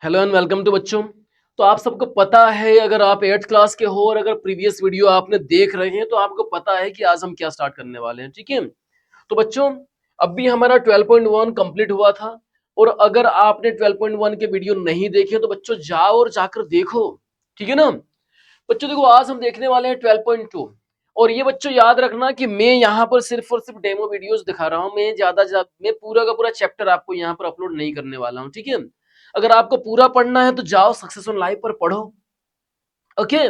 Hello and welcome to बच्चों। तो आप सबको पता है, अगर आप 8th क्लास के हो और अगर प्रीवियस वीडियो आपने देख रहे हैं तो आपको पता है कि आज हम क्या स्टार्ट करने वाले हैं। ठीक है, तो बच्चों अभी हमारा 12.1 कंप्लीट हुआ था और अगर आपने 12.1 के वीडियो नहीं देखे तो बच्चों जाओ और जाकर देखो। ठीक है ना बच्चों, देखो आज हम देखने वाले हैं 12.2। और ये बच्चों याद रखना कि मैं यहाँ पर सिर्फ और सिर्फ डेमो वीडियोस दिखा रहा हूँ। मैं पूरा का पूरा चैप्टर आपको यहाँ पर अपलोड नहीं करने वाला हूँ। ठीक है, अगर आपको पूरा पढ़ना है तो जाओ सक्सेस ऑन लाइव पर पढ़ो। ओके,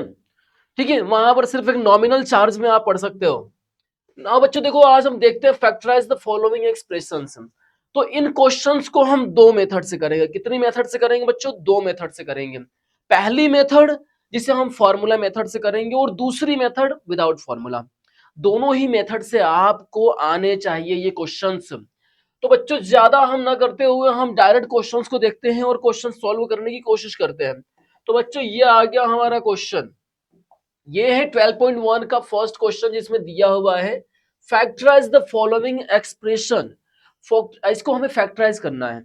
ठीक है, वहां पर सिर्फ एक नॉमिनल चार्ज में आप पढ़ सकते हो ना। बच्चों देखो आज हम देखते हैं फैक्टराइज द फॉलोइंग एक्सप्रेशंस। तो इन क्वेश्चंस को हम दो मेथड से करेंगे। कितनी मेथड से करेंगे बच्चों? दो मेथड से करेंगे। पहली मेथड जिसे हम फॉर्मूला मेथड से करेंगे और दूसरी मेथड विदाउट फॉर्मूला। दोनों ही मेथड से आपको आने चाहिए ये क्वेश्चंस। तो बच्चों ज्यादा हम ना करते हुए हम डायरेक्ट क्वेश्चंस को देखते हैं और क्वेश्चन सॉल्व करने की कोशिश करते हैं। तो बच्चों ये आ गया हमारा क्वेश्चन। ये है 12.1 का फर्स्ट क्वेश्चन जिसमें दिया हुआ है फैक्टराइज द फॉलोइंग एक्सप्रेशन। इसको हमें फैक्टराइज करना है।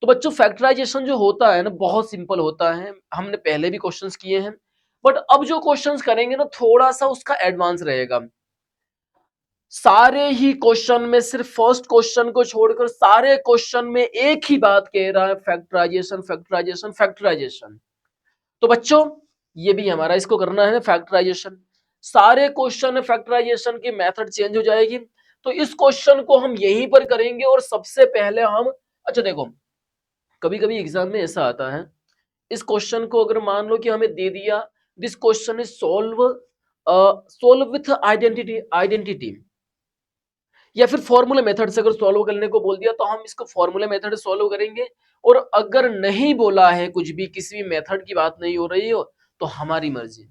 तो बच्चों फैक्टराइजेशन जो होता है ना बहुत सिंपल होता है, हमने पहले भी क्वेश्चंस किए हैं। बट अब जो क्वेश्चंस करेंगे ना थोड़ा सा उसका एडवांस रहेगा। सारे ही क्वेश्चन में सिर्फ फर्स्ट क्वेश्चन को छोड़कर सारे क्वेश्चन में एक ही बात कह रहा है, फैक्टराइजेशन फैक्टराइजेशन फैक्टराइजेशन। तो बच्चों ये भी हमारा इसको करना है फैक्टराइजेशन। सारे क्वेश्चन में फैक्टराइजेशन की मेथड चेंज हो जाएगी। तो इस क्वेश्चन को हम यहीं पर करेंगे और सबसे पहले हम, अच्छा देखो कभी कभी एग्जाम में ऐसा आता है, इस क्वेश्चन को अगर मान लो कि हमें दे दिया this question is solve with identity या फिर फॉर्मूला मेथड से अगर सॉल्व करने को बोल दिया तो हम इसको फॉर्मूला मेथड से सॉल्व करेंगे। और अगर नहीं बोला है कुछ भी, किसी भी मेथड की बात नहीं हो रही हो, तो हमारी मर्जी,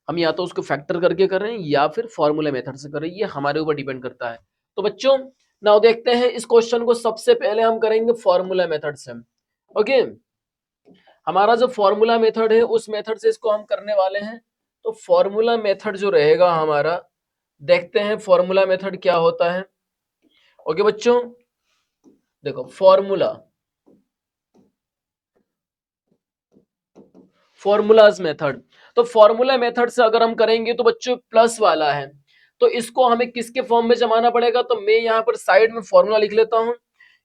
हम या तो उसको फैक्टर करके करें या फिर फॉर्मूला मेथड से करें, ये हमारे ऊपर डिपेंड करता है। तो बच्चों नाउ देखते हैं इस क्वेश्चन को सबसे पहले हम करेंगे फॉर्मूला मेथड से। ओके, हमारा जो फॉर्मूला मेथड है उस मेथड से इसको हम करने वाले हैं। तो फॉर्मूला मेथड जो रहेगा हमारा, देखते हैं फॉर्मूला मेथड क्या होता है। ओके बच्चों देखो फॉर्मूलाज मेथड। तो फॉर्मूला मेथड से अगर हम करेंगे तो बच्चों प्लस वाला है, तो इसको हमें किसके फॉर्म में जमाना पड़ेगा? तो मैं यहाँ पर साइड में फॉर्मूला लिख लेता हूँ।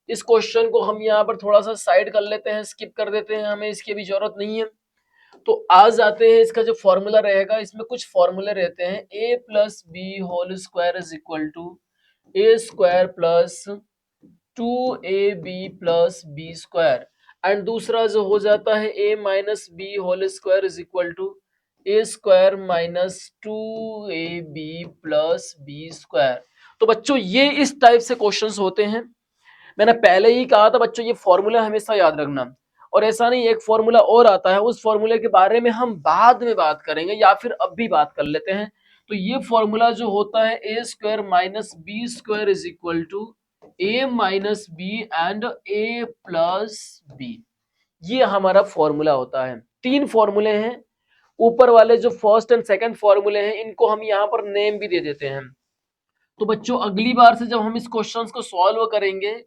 इस क्वेश्चन को हम यहाँ पर थोड़ा सा साइड कर लेते हैं, स्किप कर देते हैं, हमें इसकी भी जरूरत नहीं है। तो आ जाते हैं, इसका जो फॉर्मूला रहेगा इसमें कुछ फॉर्मूले रहते हैं। A plus b whole square is equal to a square plus 2ab plus b square. And दूसरा जो हो जाता है a minus b whole square is equal to a square minus 2ab plus b square. तो बच्चों ये इस type से क्वेश्चंस होते हैं। मैंने पहले ही कहा था बच्चों ये फॉर्मूला हमेशा याद रखना। और ऐसा नहीं, एक फॉर्मूला और आता है, उस फॉर्मूले के बारे में हम बाद में बात करेंगे या फिर अब भी बात कर लेते हैं। तो ये फॉर्मूला जो होता है a square minus b square is equal to a minus b and a plus b, ये हमारा फॉर्मूला होता है। तीन फॉर्मूले हैं, ऊपर वाले जो फर्स्ट एंड सेकंड फॉर्मूले हैं इनको हम यहाँ पर नेम भी दे देते हैं। तो बच्चों अगली बार से जब हम इस क्वेश्चन को सॉल्व करेंगे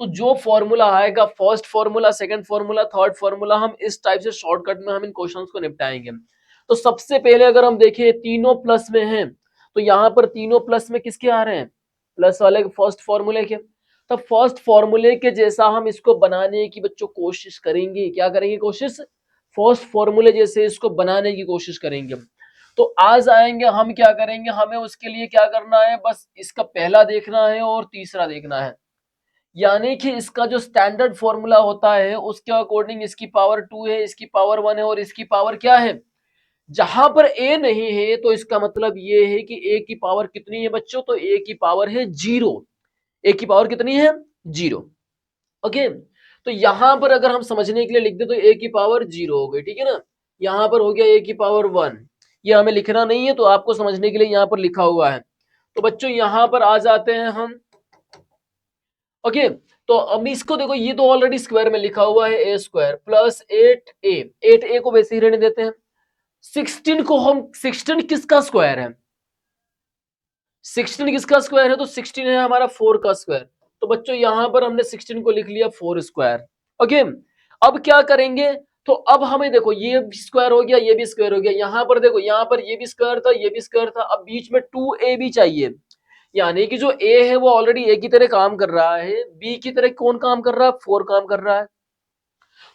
तो जो फॉर्मूला आएगा, first formula, second formula, third formula, हम इस टाइप से शॉर्टकट में हम इन क्वेश्चंस को निपटाएंगे। तो सबसे पहले अगर हम देखें तीनों प्लस में हैं, तो यहाँ पर तीनों प्लस में किसके आ रहे हैं? प्लस वाले फर्स्ट फॉर्मूले के। तो फर्स्ट फॉर्मूले के जैसा हम इसको बनाने की बच्चों कोशिश करेंगे। क्या करेंगे? कोशिश फर्स्ट फॉर्मूले जैसे इसको बनाने की कोशिश करेंगे। तो आज आएंगे हम, क्या करेंगे, हमें उसके लिए क्या करना है, बस इसका पहला देखना है और तीसरा देखना है। यानी कि इसका जो स्टैंडर्ड फॉर्मूला होता है उसके अकॉर्डिंग इसकी पावर 2 है, इसकी पावर 1 है और इसकी पावर क्या है? जहां पर ए नहीं है तो इसका मतलब ये है कि ए की पावर कितनी है बच्चों? तो ए की पावर है 0। ए की पावर कितनी है? 0। ओके, तो यहां पर अगर हम समझने के लिए लिख दे तो ए की पावर 0 हो गई। ठीक है ना, यहां पर हो गया ए की पावर 1। ये हमें लिखना नहीं है तो आपको समझने के लिए यहां पर लिखा हुआ है। तो बच्चों यहां पर आ जाते हैं हम। ओके, तो अब इसको देखो, ये तो ऑलरेडी स्क्वायर में लिखा हुआ है, a square plus 8a। 8a को वैसे ही रहने देते हैं। 16 को हम, 16 किसका स्क्वायर है? 16 किसका स्क्वायर है? तो 16 है हमारा 4 का स्क्वायर। तो बच्चों यहां पर हमने 16 को लिख लिया 4 स्क्वायर। ओके, अब क्या करेंगे? तो अब हमें देखो ये भी स्क्वायर हो गया, ये भी स्क्वायर हो गया, यहाँ पर देखो, यहाँ पर ये भी स्क्वायर था, ये भी स्क्वायर था, अब बीच में 2a भी चाहिए, यानी कि जो a है वो ऑलरेडी a की तरह काम कर रहा है, b की तरह कौन काम कर रहा है, 4 काम कर रहा है।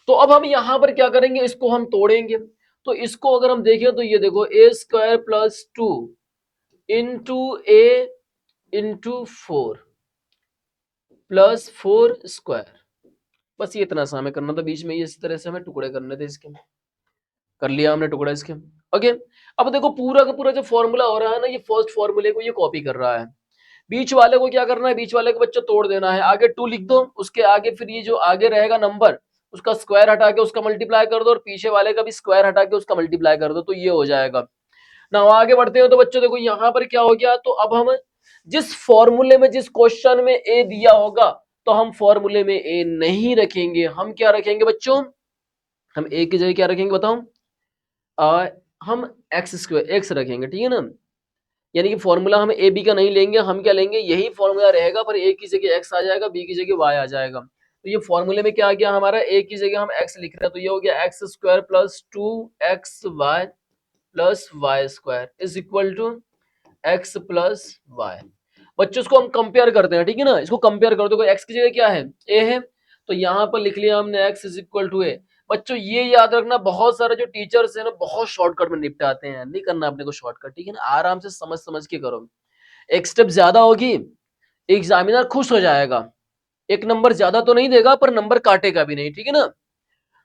तो अब हम यहाँ पर क्या करेंगे, इसको हम तोड़ेंगे। तो इसको अगर हम देखें तो ये देखो a square plus 2 into a into 4 plus 4 square, बस ये इतना सा हमें करना था, बीच में ये इस तरह से हमें टुकड़े करने थे इसके, कर लिया हमने टुकड़ा इसके। ओके, अब देखो पूरा का पूरा जो फॉर्मूला हो रहा है ना, ये फर्स्ट फॉर्मूले को ये कॉपी कर रहा है, बीच वाले को क्या करना है, बीच वाले को बच्चों तोड़ देना है, आगे 2 लिख दो, उसके आगे फिर ये जो आगे रहेगा नंबर उसका स्क्वायर हटा के उसका मल्टीप्लाई कर दो, और पीछे वाले का भी स्क्वायर हटा के उसका मल्टीप्लाई कर दो, तो ये हो जाएगा ना। आगे बढ़ते हो तो बच्चों देखो यहाँ पर क्या हो गया, तो अब हम जिस फॉर्मूले में जिस क्वेश्चन में ए दिया होगा तो हम फॉर्मूले में ए नहीं रखेंगे, हम क्या रखेंगे बच्चों, हम ए की जगह क्या रखेंगे बताओ, हम एक्स स्क्वायर एक्स रखेंगे, ठीक है ना। यानी कि फॉर्मूला हम ए बी का नहीं लेंगे, हम क्या लेंगे, यही फॉर्मूला रहेगा पर ए की जगह एक्स आ जाएगा, बी की जगह वाई आ जाएगा। तो ये फॉर्मूले में क्या आ गया हमारा, ए की जगह हम एक्स लिख रहे हैं, तो ये हो गया x square plus 2 XY plus y square is equal to x plus y. बच्चों इसको हम कंपेयर करते हैं, ठीक है ना, इसको कंपेयर कर दो, एक्स की जगह क्या है, ए है, तो यहाँ पर लिख लिया हमने एक्स इज इक्वल टू ए। बच्चों ये याद रखना, बहुत सारे जो टीचर्स हैं ना बहुत शॉर्टकट में निपटाते हैं, नहीं करना अपने को शॉर्टकट, ठीक है ना, आराम से समझ समझ के करो, एक स्टेप ज्यादा होगी एग्जामिनर खुश हो जाएगा, एक नंबर ज्यादा तो नहीं देगा पर नंबर काटेगा भी नहीं, ठीक है ना।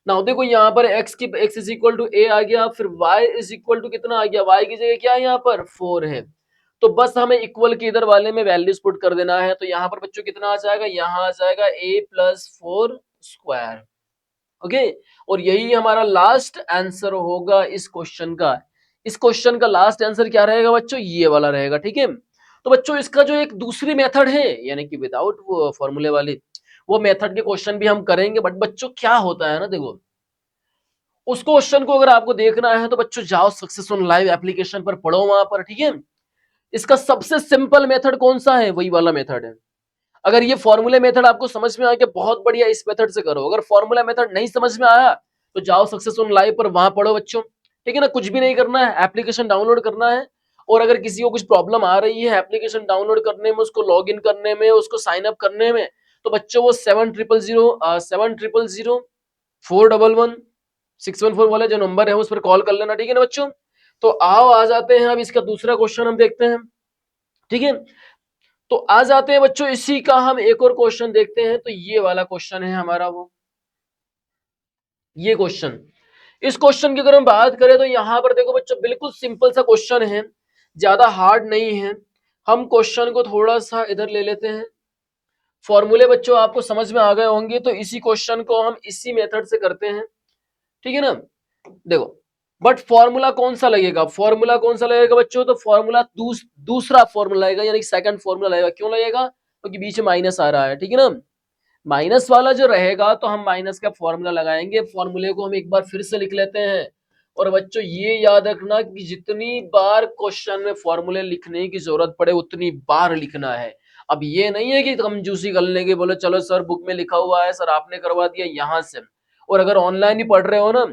ना देखो यहाँ पर x इज इक्वल टू ए आ गया, फिर y इज इक्वल टू कितना आ गया, y की जगह क्या है यहाँ पर 4 है, तो बस हमें इक्वल के इधर वाले में वैल्यूज पुट कर देना है, तो यहाँ पर बच्चों कितना आ जाएगा, यहाँ आ जाएगा a प्लस 4 स्क्वायर। ओके, और यही हमारा लास्ट आंसर होगा इस क्वेश्चन का। इस क्वेश्चन का लास्ट आंसर क्या रहेगा बच्चों, ये वाला रहेगा, ठीक है। तो बच्चों इसका जो एक दूसरी मेथड है, यानी कि विदाउट वो फॉर्मूले वाली, वो मेथड के क्वेश्चन भी हम करेंगे, बट बच्चों क्या होता है ना, देखो उस क्वेश्चन को अगर आपको देखना है तो बच्चों जाओ सक्सेस ऑन लाइव एप्लीकेशन पर पढ़ो वहां पर, ठीक है। इसका सबसे सिंपल मेथड कौन सा है, वही वाला मेथड है। अगर ये फॉर्मूले मेथड आपको समझ में आ गया बहुत बढ़िया, इस मेथड से करो, अगर फॉर्मूला मेथड नहीं समझ में आया तो जाओ सक्सेस ऑन लाइव पर वहां पढ़ो बच्चों, ठीक है ना। कुछ भी नहीं करना है, एप्लीकेशन डाउनलोड करना है, और अगर किसी को कुछ प्रॉब्लम आ रही है एप्लीकेशन डाउनलोड करने में, उसको लॉग इन करने में, उसको साइन अप करने में, तो बच्चों वो 7000 वाले जो नंबर है उस पर कॉल कर लेना, ठीक है ना बच्चों। तो आओ आ जाते हैं अब इसका दूसरा क्वेश्चन हम देखते हैं, ठीक है। तो आ जाते हैं बच्चों इसी का हम एक और क्वेश्चन देखते हैं, तो ये वाला क्वेश्चन है हमारा वो, ये क्वेश्चन, इस क्वेश्चन की अगर हम बात करें तो यहाँ पर देखो बच्चों बिल्कुल सिंपल सा क्वेश्चन है, ज्यादा हार्ड नहीं है। हम क्वेश्चन को थोड़ा सा इधर ले लेते हैं, फॉर्मूले बच्चों आपको समझ में आ गए होंगे, तो इसी क्वेश्चन को हम इसी मेथड से करते हैं, ठीक है ना। देखो बट फॉर्मूला कौन सा लगेगा, फॉर्मूला कौन सा लगेगा बच्चों, तो फॉर्मूला दूसरा फॉर्मूला लगेगा, यानी सेकंड फॉर्मूला लगेगा, क्यों लगेगा, क्योंकि बीच में माइनस आ रहा है, ठीक है ना। माइनस वाला जो रहेगा तो हम माइनस का फॉर्मूला लगाएंगे, फॉर्मूले को हम एक बार फिर से लिख लेते हैं। और बच्चों ये याद रखना कि जितनी बार क्वेश्चन में फॉर्मूले लिखने की जरूरत पड़े उतनी बार लिखना है। अब ये नहीं है कि कंजूसी कर लेंगे, बोले चलो सर बुक में लिखा हुआ है, सर आपने करवा दिया यहाँ से, और अगर ऑनलाइन ही पढ़ रहे हो ना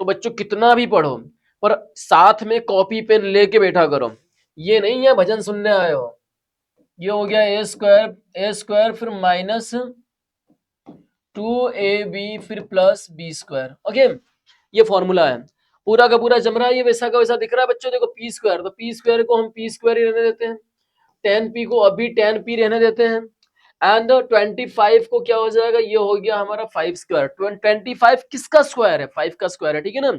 तो बच्चों कितना भी पढ़ो पर साथ में कॉपी पेन लेके बैठा करो, ये नहीं है भजन सुनने आए हो। ये हो गया ए स्क्वायर फिर माइनस 2ab फिर प्लस बी स्क्वायर, ओके, ये फॉर्मूला है, पूरा का पूरा जम रहा है, ये वैसा का वैसा दिख रहा है बच्चों। देखो पी स्क्वायर, तो पी स्क्वायर को हम पी स्क्वायर ही रहने देते हैं, 10p को अभी 10p रहने देते हैं, एंड 25 को क्या हो जाएगा, ये हो गया हमारा 5 स्क्वायर। 25 किसका स्क्वायर है, 5 का स्क्वायर है, ठीक है ना।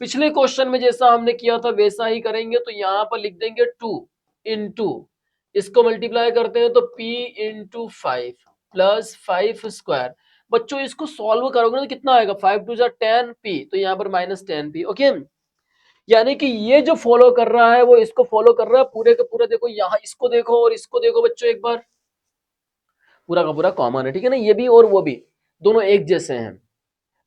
पिछले क्वेश्चन में जैसा हमने किया था वैसा ही करेंगे, तो यहाँ पर लिख देंगे 2 इंटू, इसको मल्टीप्लाई करते हैं तो p इंटू 5 प्लस 5 स्क्वायर। बच्चों इसको सॉल्व करोगे ना तो कितना आएगा, 5 टू 10p, तो यहाँ पर माइनस 10p, ओके। यानी कि ये जो फॉलो कर रहा है वो इसको फॉलो कर रहा है, पूरे का पूरा देखो, यहाँ इसको देखो और इसको देखो बच्चों एक बार, पूरा का पूरा कॉमन है, ठीक है ना, ये भी और वो भी दोनों एक जैसे हैं।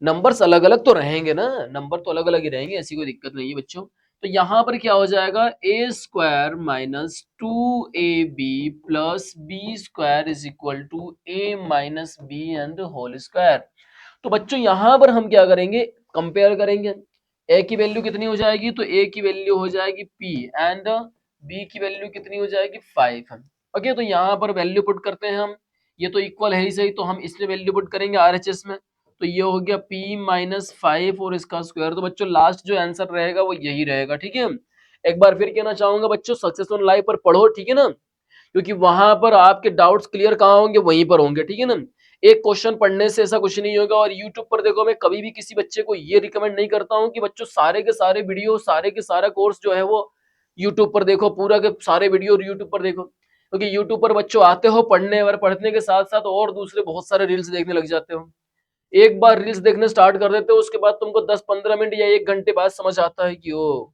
नंबर्स अलग अलग तो रहेंगे ना, नंबर तो अलग अलग ही रहेंगे, ऐसी कोई दिक्कत नहीं है बच्चों। तो यहाँ पर क्या हो जाएगा, a square minus 2ab plus b square is equal to a minus b and whole square. तो बच्चों यहाँ पर हम क्या करेंगे, कंपेयर करेंगे, ए की वैल्यू कितनी हो जाएगी, तो ए की वैल्यू हो जाएगी पी एंड बी की वैल्यू कितनी हो जाएगी 5। ओके, तो यहाँ पर वैल्यू पुट करते हैं हम, ये तो इक्वल है ही सही, तो हम इसमें वैल्यू पुट करेंगे RHS में, तो ये हो गया p माइनस 5 और इसका स्क्वायर। तो बच्चों लास्ट जो आंसर रहेगा वो यही रहेगा, ठीक है। एक बार फिर कहना चाहूंगा बच्चों, सक्सेस ऑन लाइव पर पढ़ो, ठीक है ना, क्योंकि वहां पर आपके डाउट्स क्लियर कहाँ होंगे, वहीं पर होंगे, ठीक है ना। एक क्वेश्चन पढ़ने से ऐसा कुछ नहीं होगा। और यूट्यूब पर देखो, मैं कभी भी किसी बच्चे को ये रिकमेंड नहीं करता हूँ कि बच्चों सारे के सारे वीडियो, सारे के सारा कोर्स जो है वो यूट्यूब पर देखो, पूरा के सारे वीडियो यूट्यूब पर देखो, क्योंकि यूट्यूब पर बच्चों आते हो पढ़ने, और पढ़ने के साथ साथ और दूसरे बहुत सारे रील्स देखने लग जाते हो। एक बार रील्स देखने स्टार्ट कर देते हो, उसके बाद तुमको 10-15 मिनट या 1 घंटे बाद समझ आता है कि ओ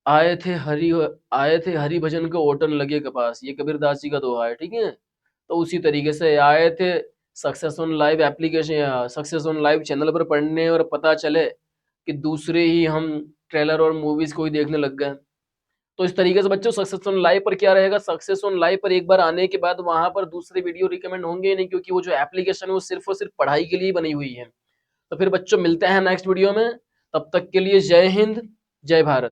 आए थे हरि आए थे हरि भजन के ओटन लगे कपास, ये कबीरदास जी का दोहा है, ठीक है। तो उसी तरीके से आए थे सक्सेस ऑन लाइव एप्लीकेशन या सक्सेस ऑन लाइव चैनल पर पढ़ने, और पता चले कि दूसरे ही हम ट्रेलर और मूवीज को ही देखने लग गए। तो इस तरीके से बच्चों सक्सेस ऑन लाइव पर क्या रहेगा, सक्सेस ऑन लाइव पर एक बार आने के बाद वहां पर दूसरे वीडियो रिकमेंड होंगे ही नहीं, क्योंकि वो जो एप्लीकेशन है वो सिर्फ और सिर्फ पढ़ाई के लिए बनी हुई है। तो फिर बच्चों मिलते हैं नेक्स्ट वीडियो में, तब तक के लिए जय हिंद, जय भारत।